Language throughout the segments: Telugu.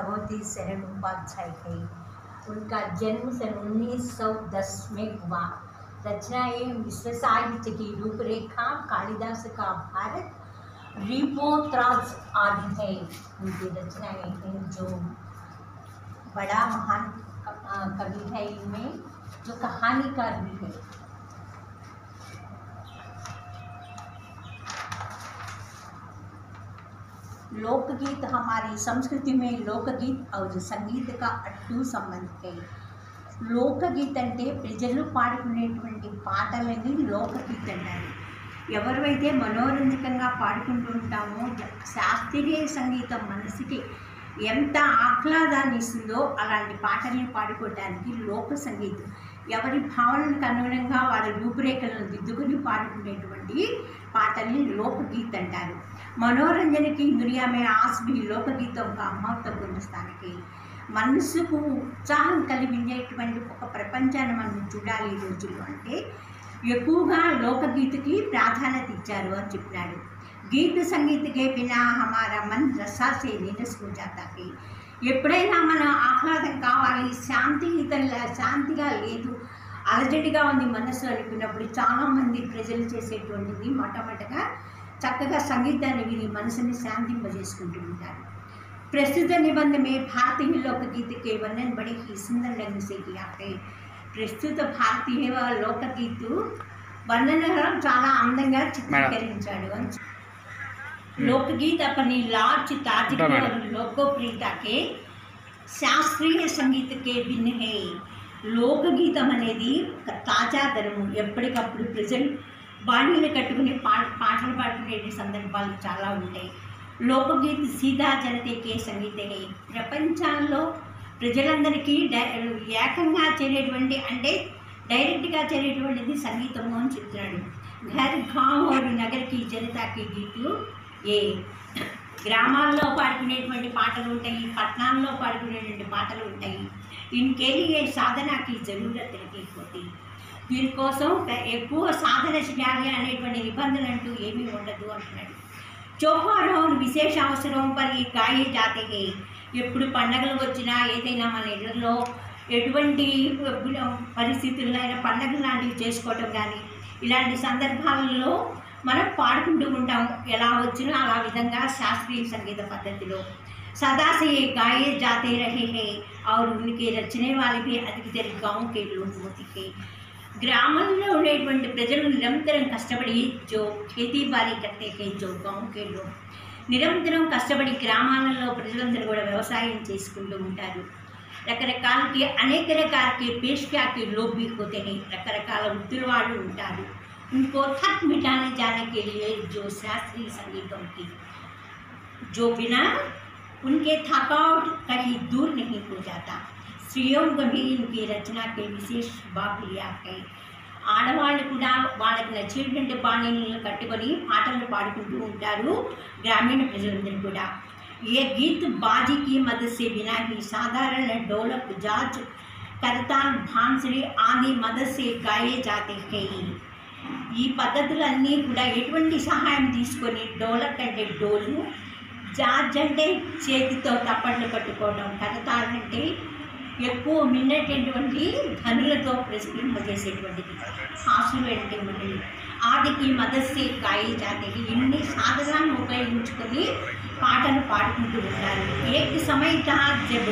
भगवती शरण उपाध्याय है। उनका जन्म सन 1910 में हुआ। रचनाएं विश्व साहित्य की रूपरेखा, कालिदास का भारत, रिपोत्राज आदि है उनकी रचनाएं हैं। जो बड़ा महान कवि है, इनमें जो कहानीकार भी है। लोकगीत, हमारी संस्कृति में लोकगीत और संगीत का अट्टू संबंध है। లోకగీత అంటే ప్రజలు పాడుకునేటువంటి పాటలని లోకగీత అంటారు. ఎవరైతే మనోరంజకంగా పాడుకుంటూ ఉంటామో, శాస్త్రీయ సంగీతం మనసుకి ఎంత ఆహ్లాదాన్ని ఇస్తుందో అలాంటి పాటల్ని పాడుకోవడానికి లోక సంగీతం. ఎవరి భావనలకు అనుగుణంగా వారి రూపురేఖలను దిద్దుకుని పాడుకునేటువంటి పాటల్ని లోकगीत అంటారు. मनोरंजन की दुनिया में आज भी लोकगीतों का महत्वपूर्ण स्थान है. మనసుకు ఉత్సాహం కలిగించేటువంటి ఒక ప్రపంచాన్ని మనం చూడాలి ఈ రోజుల్లో అంటే ఎక్కువగా లోకగీతకి ప్రాధాన్యత ఇచ్చారు అని చెప్పినాడు. గీత సంగీత కే బినా హమారా మన్ రసా సే నిరస్ హో జాతా హై. ఎప్పుడైనా మనం ఆహ్లాదం కావాలి, శాంతిగా లేదు, అలజడిగా ఉంది మనసు అనుకున్నప్పుడు చాలామంది ప్రజలు చేసేటువంటిది మొట్టమొదటిగా చక్కగా సంగీతాన్ని విని మనసుని శాంతింపజేసుకుంటూ ఉంటారు. प्रस्तुत निबंध में भारतीय लोकगीत के वर्णन बड़े ही सुंदर ढंग से किया है. प्रस्तुत भारतीय लोकगीत वर्णन చాలా అందంగా చిత్రీకరించాడు. लोकगीत अपनी लाज ताजगी और लोकप्रियता के శాస్త్రీయ సంగీత के भिन्न है. లోకగీతం అనేది తాజాదనము, ఎప్పటికప్పుడు ప్రజలు బాణీలు కట్టుకుని పాటలు పాడుకునే సందర్భాలు చాలా ఉంటాయి. లోకగీత సీదా జనతకే సంగీతమే. ప్రపంచంలో ప్రజలందరికీ ఏకంగా చేరేటువంటి అంటే డైరెక్ట్గా చేరేటువంటిది సంగీతము అని చెప్తున్నాడు. ఘర్ గాంవ్ और నగర్ की जनता के గీతు ఏ గ్రామాల్లో పాడుకునేటువంటి పాటలు ఉంటాయి, పట్టణాల్లో పాడుకునేటువంటి పాటలు ఉంటాయి. ఇన్కే లియే సాధనకి జరూరత్ नहीं होती. దీనికోసం ఎక్కువ సాధన చేయాలి అనేటువంటి నిబంధన అంటూ ఏమీ ఉండదు అంటున్నాడు. చౌహార్ और विशेष अवसरों पर ये गाए जाते हैं. ఎప్పుడు పండగలు వచ్చినా, ఏదైనా మన ఇళ్ళల్లో ఎటువంటి పరిస్థితుల్లో అయినా పండగలు లాంటివి చేసుకోవటం కానీ ఇలాంటి సందర్భాలలో మనం పాడుకుంటూ ఉంటాం. ఎలా వచ్చినా అలా విధంగా శాస్త్రీయ సంగీత పద్ధతిలో सदा से ये गाए जाते रहे हैं और उनके रचने वाले भी अधिकतर गाँव के लोग होते हैं. గ్రామంలో ఉండేటువంటి ప్రజలు నిరంతరం కష్టపడి జో ఖేతీ బారీ కట్టే జో గాంవ్కే లోగ్ నిరంతరం కష్టపడి గ్రామాలలో ప్రజలందరూ కూడా వ్యవసాయం చేసుకుంటూ ఉంటారు. రకరకాలకి అనేక రకాలకి పేష్కాకి లోగ్ भी होते हैं. రకరకాల వృత్తుల వాళ్ళు ఉంటారు. उनको थक मिटाने जाने के लिए जो शास्त्रीय संगीतों की जो बिना उनके थकावट कहीं दूर नहीं हो जाता. స్త్రీయం भी इनकी रचना के विशेष भाग लिया है. ఆడవాళ్ళు కూడా వాళ్ళకి నచ్చినటువంటి బాణీలను కట్టుకొని పాటలు పాడుకుంటూ ఉంటారు గ్రామీణ ప్రజలందరూ కూడా. ये गीत बाजी की मदद से बिना ही साधारण ढोलक, जाज, करताल, बांसुरी आदि मदद से गाए जाते हैं. ఈ పద్ధతులన్నీ కూడా ఎటువంటి సహాయం తీసుకొని డోలక్ అంటే డోలు, జాజ్ అంటే చేతితో తప్పట్లు కట్టుకోవడం, కరతాళ్ అంటే ఎక్కువ మిన్నటువంటి ధనులతో ప్రస్ఫురింపజేసేటువంటిది, హాసులు అంటే ఆదికి మదస్సే గాయి జాతికి ఇన్ని సాధనాలను ఉపయోగించుకొని పాటలు పాడుకుంటూ ఉంటారు. ఏక समय था जब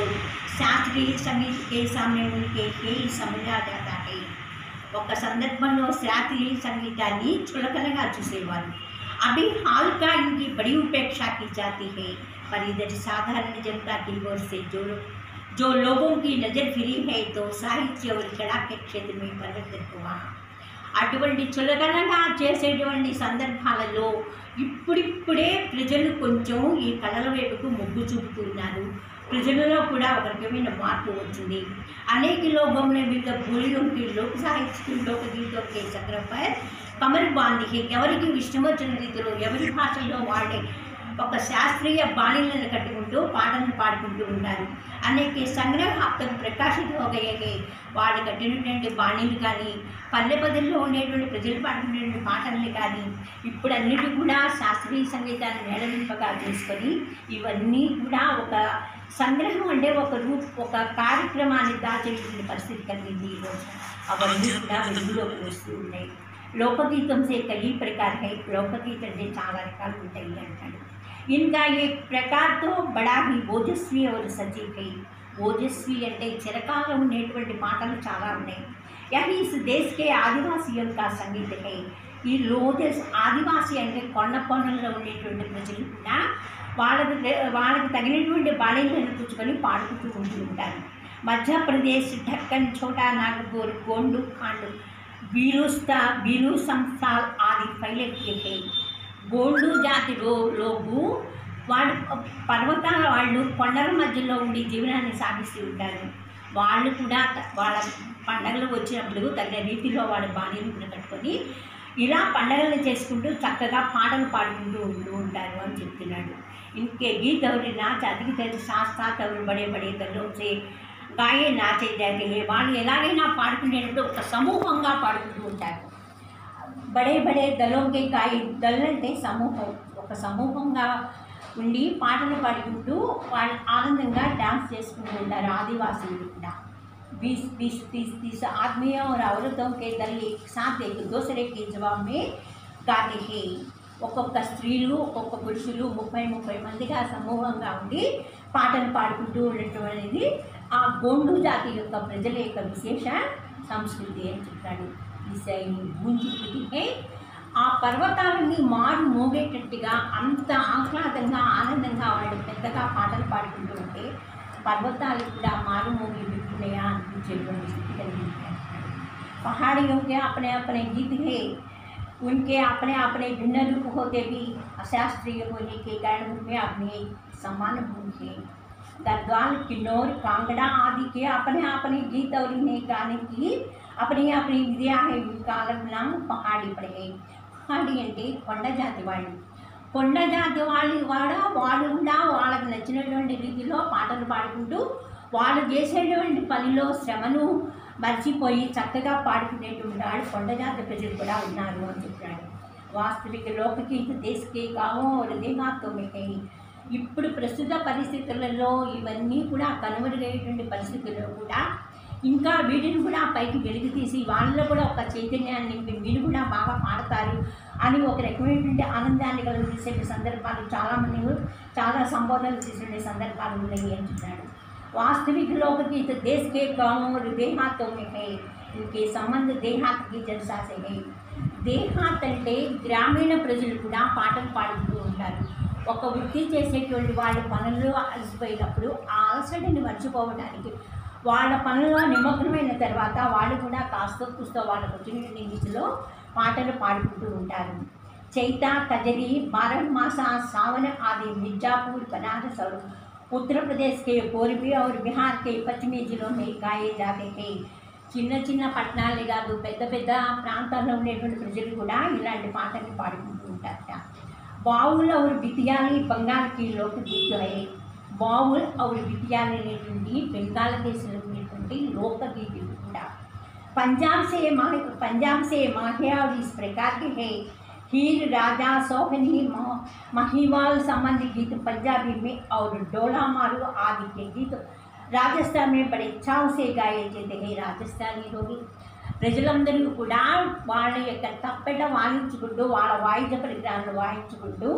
శాస్త్రీయ సంగీత के सामने उनके कई समझा जाता है. ఒక సందర్భంలో శాస్త్రీయ సంగీతాన్ని చులకనగా చూసేవారు. अभी हाल का इनकी बड़ी उपेक्षा की जाती है. पर इधर साधारण जनता की ओर से जो लोगों की नज़र फिरी है तो साहित्य और कला के क्षेत्र में परिवर्तन हुआ. అటువంటి చులకనగా చేసేటువంటి సందర్భాలలో ఇప్పుడిప్పుడే ప్రజలు కొంచెం ఈ కళల వైపుకు మొగ్గు చూపుతున్నారు. ప్రజలలో కూడా ఒక రకమైన మార్పు వచ్చింది. అనేక लोगों ने विविध बोलियों के लोक साहित्य लोकगीतों के संग्रह पर कमर बांधी है. ఎవరికి ఇష్టం వచ్చిన రీతిలో ఎవరి భాషల్లో వాడే ఒక శాస్త్రీయ బాణీలను కట్టుకుంటూ పాటలను పాడుకుంటూ ఉంటారు. అనేక సంగ్రహ హప్తలు ప్రకాశిత హోగయ్యాయి. వాళ్ళు కట్టినటువంటి బాణీలు కానీ, పల్లె పదుల్లో ఉండేటువంటి ప్రజలు పాడుకునేటువంటి పాటల్ని కానీ ఇప్పుడు అన్నిటి కూడా శాస్త్రీయ సంగీతాన్ని మేళవింపగా చేసుకొని ఇవన్నీ కూడా ఒక సంగ్రహం అంటే ఒక కార్యక్రమాన్ని దాచేటువంటి పరిస్థితి కలిగింది ఈరోజు. అవన్నీ కూడా వెలుగులోకి వస్తూ ఉన్నాయి. लोकगीतम से कई प्रकार है, लोकगीत అంటే చాలా రకాలు ఉంటాయి అంటాడు. इनका एक प्रकार तो बड़ा ही ఓజస్వి और सजीव है. ఓజస్వి అంటే చిరకాలం ఉండేటువంటి పాటలు చాలా ఉన్నాయి. यही इस देश के आदिवासियों का संगीत है. ఈ ఆదివాసి అంటే కొండల్లో ఉండేటువంటి ప్రజలు కూడా వాళ్ళకి తగినటువంటి బాణీలను కూర్చుకొని పాడుకుంటూ ఉంటూ ఉంటారు. మధ్యప్రదేశ్, ఢక్కన్, ఛోటా నాగపూర్, గోండు, ఖాండు, बीरू संस्थाल आदि फैले किए थे. గోండు జాతి లోగు వాళ్ళు పర్వతాల వాళ్ళు కొండల మధ్యలో ఉండి జీవనాన్ని సాగిస్తూ ఉంటారు. వాళ్ళు కూడా వాళ్ళ పండగలు వచ్చినప్పుడు తగిన రీతిలో వాళ్ళ బాణీలు కట్టుకొని ఇలా పండగలు చేసుకుంటూ చక్కగా పాటలు పాడుకుంటూ ఉంటూ ఉంటారు అని చెప్తున్నాడు. ఇంకే గీత और नाच अधिकतर साथ साथ और बड़े बड़े दलों से गाये नाचे जाते हैं. వాళ్ళు ఎలాగైనా పాడుకునేటప్పుడు ఒక సమూహంగా పాడుకుంటూ ఉంటారు. బడే బడే దళంకే గాయి, దళం అంటే సమూహం, ఒక సమూహంగా ఉండి పాటలు పాడుకుంటూ వాళ్ళు ఆనందంగా డాన్స్ చేసుకుంటూ ఉంటారు ఆదివాసులు కూడా. 20-30 आदमियों और औरतों के दल एक साथ एक दूसरे के जवाब में गाते हैं. ఒక్కొక్క స్త్రీలు ఒక్కొక్క పురుషులు 30 మందిగా సమూహంగా ఉండి పాటలు పాడుకుంటూ ఉండటం అనేది ఆ గోండు జాతి యొక్క ప్రజల యొక్క విశేష సంస్కృతి అని చెప్పాడు. ఆ పర్వతాలన్నీ మారు మోగేటట్టుగా అంత ఆహ్లాదంగా ఆనందంగా వాళ్ళు పెద్దగా పాటలు పాడుకుంటూ ఉంటే పర్వతాలు కూడా మారు మోగి వింటున్నాయా అనిపించేటువంటి స్థితి కలిగింది. पहाड़ियों के अपने अपने गीत है, उनके अपने अपने भिन्न रूप होते भी अशास्त्रीय होने के कारण में अपने समान भूल है. गढ़वाल, किन्नौर, कांगड़ा आदि के अपने अपने गीत और इन्हें गाने की अपनी अपनी विद्या है. उनका अलग नाम पहाड़ी पड़े. पहाड़ी అంటే కొండ జాతి వాళ్ళు. కొండ జాతి వాళ్ళు కూడా వాళ్ళకి నచ్చినటువంటి రీతిలో పాటలు పాడుకుంటూ వాళ్ళు చేసేటువంటి పనిలో శ్రమను మర్చిపోయి చక్కగా పాడుకునేటువంటి వాళ్ళు కొండ జాతి ప్రజలు కూడా ఉన్నారు అని చెప్పాడు. వాస్తవిక లోకగీత దేశకే గావో దేహాతో మిగతాయి. ఇప్పుడు ప్రస్తుత పరిస్థితులలో ఇవన్నీ కూడా కనుమరుగయ్యేటువంటి పరిస్థితుల్లో కూడా ఇంకా వీటిని కూడా పైకి వెలుగు తీసి వాళ్ళలో కూడా ఒక చైతన్యాన్ని నింపి వీళ్ళు కూడా బాగా పాడతారు అని ఒక రకమైనటువంటి ఆనందాన్ని కలిగించే సందర్భాలు చాలామంది చాలా సంబోధనలు చేసే సందర్భాలు ఉన్నాయి అని చెప్పాడు. वास्तविक लोकगीत देश के गाँवों और देहातों में है. इनके संबंध देहात की जनता से है. దేహాత్ అంటే గ్రామీణ ప్రజలు కూడా పాటలు పాడుతూ ఉంటారు. ఒక వృత్తి చేసేటువంటి వాళ్ళ పనుల్లో అలసిపోయినప్పుడు ఆ అలసటని మర్చిపోవడానికి వాళ్ళ పనుల్లో నిమగ్నమైన తర్వాత వాళ్ళు కూడా కాస్త కూస్తో వాళ్ళకు వచ్చినటువంటి రీతిలో పాటలు పాడుకుంటూ ఉంటారు. చైతా, కజరీ, బారహమాసా, సావన ఆది మిర్జాపూర్, बनारस और उत्तर प्रदेश के पूर्वी और बिहार के पश्चिमी जिलों में गाए जाते हैं. చిన్న చిన్న పట్టణాలే కాదు పెద్ద పెద్ద ప్రాంతాల్లో ఉండేటువంటి ప్రజలు కూడా ఇలాంటి పాటలు పాడుకుంటూ ఉంటారట. బావుల్ और బితియాలి बंगाल की लोकगीत है. బావుల్ और బితియాలి అనేటువంటి బెంగాల్ దేశంలో ఉండేటువంటి లోకగీతులు కూడా. पंजाब से माहिया और इस प्रकार के है. हीर, राजा, सोहनी, महिवाल संबंधी गीत पंजाबी में और डोला मारू आदि के गीत राजस्थान में बड़े चाव से गाए जाते हैं. రాజస్థానీ ప్రజలందరూ కూడా వాళ్ళ యొక్క తప్పెట వాయించుకుంటూ వాళ్ళ వాయిద్య పరికరాలను వాయించుకుంటూ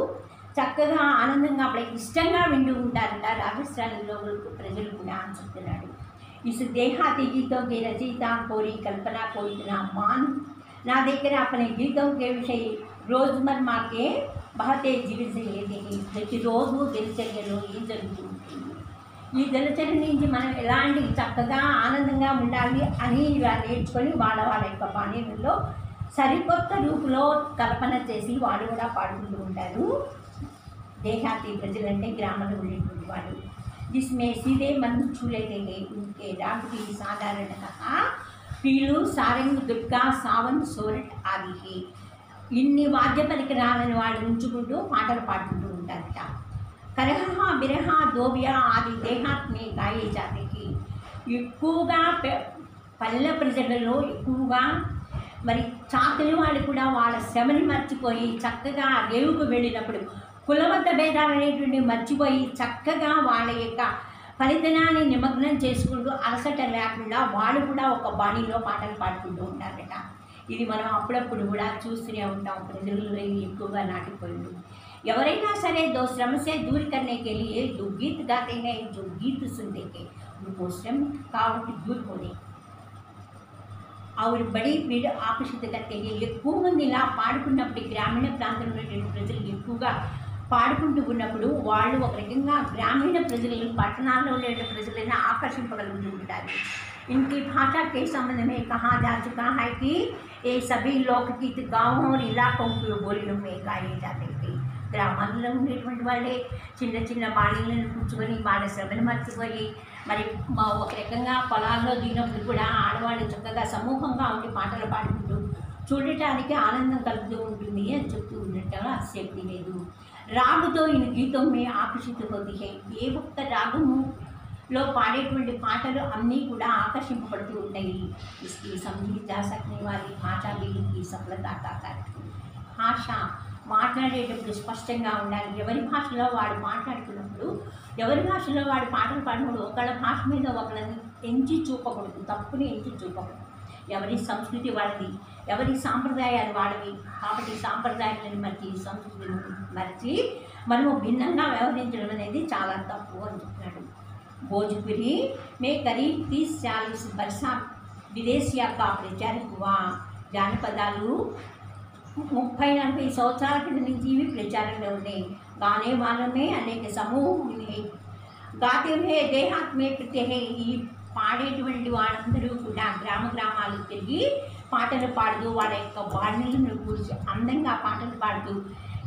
చక్కగా ఆనందంగా అప్పుడే ఇష్టంగా వింటూ ఉంటారట రాజస్థానీలో ప్రజలు కూడా అని చెప్తున్నాడు. इस देहाती गीतों के रचयिता कोरी कल्पना को इतना मान ना देकर अपने गीतों के विषय रोजमर्रा के बहते जीवन से लेते हैं. ప్రతిరోజు దినచర్యలో ఏం జరుగుతుంది, ఈ దినచర్య నుంచి మనం ఎలాంటి చక్కగా ఆనందంగా ఉండాలి అని ఇలా నేర్చుకొని వాళ్ళ యొక్క బాణీలలో సరికొత్త రూపులో కల్పన చేసి వాళ్ళు కూడా పాడుకుంటూ ఉంటారు. దేహాతి ప్రజలంటే గ్రామంలో ఉండేటువంటి వాళ్ళు. जिसमें सीधे मन छू लेते हैं. उनके राग की साधारणतः पीलू, सारंग, दुर्गा, सावन, सोरठ आदि है. ఇన్ని వాద్య పరికరాలను వాళ్ళు ఉంచుకుంటూ పాటలు పాడుకుంటూ ఉంటారట. కరహ, బిరహ, దోబియా ఆది దేహాత్మే గాయే జాతికి. ఎక్కువగా పల్లె ప్రజలలో ఎక్కువగా మరి చాకలి వాళ్ళు కూడా వాళ్ళ శ్రమని మర్చిపోయి చక్కగా రేవుకు వెళ్ళినప్పుడు కులమత భేదాలు అనేటువంటి మర్చిపోయి చక్కగా వాళ్ళ యొక్క ఫలితనాన్ని నిమగ్నం చేసుకుంటూ అలసట లేకుండా వాళ్ళు కూడా ఒక బాణీలో పాటలు పాడుకుంటూ ఉంటారట. ఇది మనం అప్పుడప్పుడు కూడా చూస్తూనే ఉంటాం. ప్రజల్లో ఎక్కువగా నాటిపోయింది. ఎవరైనా सरे दो श्रम से दूर करने के लिए जो गीत गाते हैं, जो गीत सुनते हैं, उनको श्रम थकावट दूर होने और बड़ी भीड़ आकर्षित करते हैं. ఎక్కువ మంది ఇలా పాడుకున్నప్పుడు గ్రామీణ ప్రాంతంలో ఉన్నటువంటి ప్రజలు ఎక్కువగా పాడుకుంటూ ఉన్నప్పుడు వాళ్ళు ఒక రకంగా గ్రామీణ ప్రజలను పట్టణాల్లో ఉండే ప్రజలను ఆకర్షింపగలుగుతూ ఉంటారు. इनकी भाषा के संबंध में कहा जा चुका है कि ये सभी लोकगीत गाँवों और इलाकों की बोलियों में गाए जाते थे. గ్రామాల్లో ఉండేటువంటి వాళ్ళే చిన్న చిన్న బాణీలను కూర్చుకొని వాళ్ళ శ్రమను మర్చిపోయి మరి ఒక రకంగా పొలాల్లో దిగినప్పుడు కూడా ఆడవాళ్ళు చక్కగా సమూహంగా ఉండి పాటలు పాడుకుంటూ చూడటానికి ఆనందం కలుగుతూ ఉంటుంది అని చెప్తూ ఉండటం ఆసక్తి లేదు. రాగుతో ఈ గీతం మే ఆకర్షిత होती है. ఏ ఒక్క రాగములో పాడేటువంటి పాటలు అన్నీ కూడా ఆకర్షింపబడుతూ ఉంటాయి. इसकी समझी जा सकने वाली भाषा भी की सफलता का कारण. భాష మాట్లాడేటప్పుడు స్పష్టంగా ఉండాలి. ఎవరి భాషలో వాడు మాట్లాడుతున్నప్పుడు, ఎవరి భాషలో వాడు పాటలు పాడినప్పుడు ఒకళ్ళ భాష మీద ఒకళ్ళని ఎంచి చూపకూడదు, తప్పుని ఎంచి చూపకూడదు. ఎవరి సంస్కృతి వాళ్ళది, ఎవరి సాంప్రదాయాలు వాళ్ళవి. కాబట్టి సాంప్రదాయాలను మర్చి సంస్కృతిని మర్చి మనము భిన్నంగా వ్యవహరించడం అనేది చాలా తప్పు అని చెప్తున్నాడు. భోజ్పురి మే కరీబ్ 30-40 वर्षा విదేశీయ का प्रचार हुआ. జానపదాలు 30-40 సంవత్సరాల కింద నుంచి ఇవి ప్రచారంలో ఉన్నాయి. గానే వాళ్ళమే అనేక సమూహం ఉన్నాయి. గాతే హే దేహాత్ మే ప్రత్యే హే. ఈ పాడేటువంటి వాళ్ళందరూ కూడా గ్రామాలు తిరిగి పాటలు పాడుతూ వాళ్ళ యొక్క బాణీలను కూర్చి అందంగా పాటలు పాడుతూ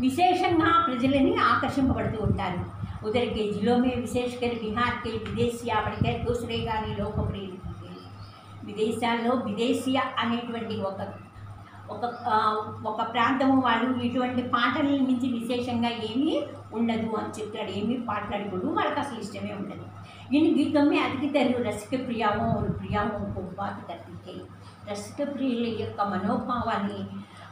విశేషంగా ప్రజలని ఆకర్షింపబడుతూ ఉంటారు. उधर के जिलों में विशेषकर बिहार के विदेशिया बढ़कर दूसरे गाने लोकप्रिय విదేశాల్లో విదేశీయ అనేటువంటి ఒక ప్రాంతము వాళ్ళు ఇటువంటి పాటల నుంచి విశేషంగా ఏమీ ఉండదు అని చెప్తాడు. ఏమీ పాటలాడుకోడు, వాళ్ళకి అసలు ఇష్టమే ఉండదు. इन गीतों में अधिकतर रसिक प्रियाओं और प्रियाओं को बात करती है. రసిక ప్రియుల యొక్క మనోభావాన్ని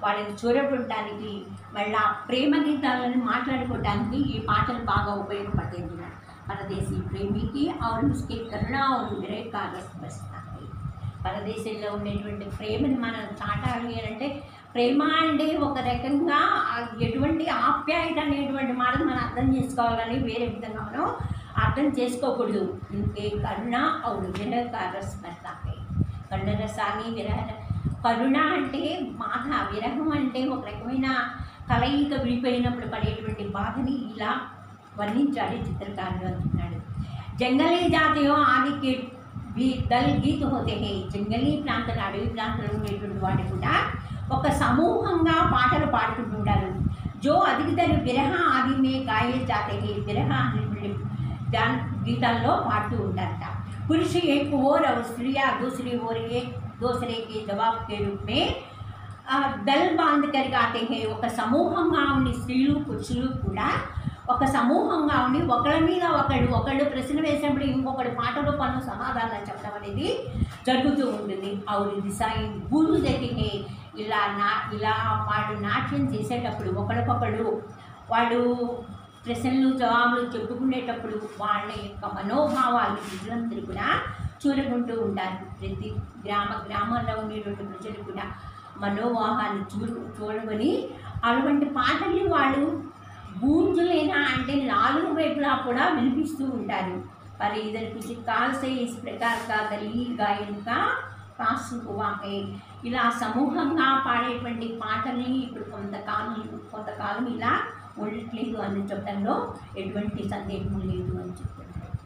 వాళ్ళని చూరగొట్టడానికి మళ్ళీ ప్రేమ గీతాలను మాట్లాడుకోవడానికి ఈ పాటలు బాగా ఉపయోగపడుతుంది. పరదేశీ ప్రేమికి और उसके करुणा और विरह का रस बरसता है. పరదేశంలో ఉండేటువంటి ప్రేమని మనం చాటాలి అంటే, ప్రేమ అంటే ఒక రకంగా ఎటువంటి ఆప్యాయత అనేటువంటి మాటను మనం అర్థం చేసుకోవాలని వేరే విధంగా మనం అర్థం చేసుకోకూడదు. ఇంకే కరుణ और विरह का रस बरसता है. కరుణరసాన్ని విరహ, కరుణ అంటే బాధ, విరహం అంటే ఒక రకమైన కలయిక విడిపోయినప్పుడు పడేటువంటి బాధని ఇలా వర్ణించాడు చిత్రకారుడు అంటున్నాడు. జంగలీ జాతిలో ఆదికి దల్ గీత హోతే హే. జంగలీ ప్రాంతాలు, అడవి ప్రాంతాలు ఉండేటువంటి వాడు కూడా ఒక సమూహంగా పాటలు పాడుకుంటుంటారు. జో అధికతర విరహ ఆది మే గాయే జాతే హే. విరహ అనేటువంటి గీతాల్లో పాడుతూ ఉంటారట. पुरुष एक ओर और स्त्रियाँ दूसरी ओर एक दूसरे के जवाब के रूप में दल बांध कर गाते हैं. ఒక సమూహంగా ఉండి స్త్రీలు పురుషులు కూడా ఒక సమూహంగా ఉండి ఒకళ్ళ మీద ఒకళ్ళు ప్రశ్న వేసినప్పుడు ఇంకొకటి పాట రూపంలో సమాధానం చెప్పడం అనేది జరుగుతూ ఉంటుంది. అవును దిశాయి గురు దగ్గరికి ఇలా వాడు నాట్యం చేసేటప్పుడు ఒకరికొకళ్ళు వాళ్ళు ప్రశ్నలు జవాబులు చెప్పుకునేటప్పుడు వాళ్ళ యొక్క మనోభావాలు ప్రజలందరూ కూడా చూరుకుంటూ ఉంటారు. ప్రతి గ్రామాల్లో ఉండేటువంటి ప్రజలు కూడా మనోభావాన్ని చూడమని అటువంటి పాటల్ని వాళ్ళు గూంజులేనా అంటే 4 వైపులా కూడా వినిపిస్తూ ఉంటారు. पर इधर किसी काल से इस प्रकार का दलील गायन का प्रास हुआ है. ఇలా సమూహంగా పాడేటువంటి పాటల్ని ఇప్పుడు కొంతకాలం ఇలా ఉండట్లేదు అని చెప్పడంలో ఎటువంటి సందేహం లేదు అని చెప్తున్నారు.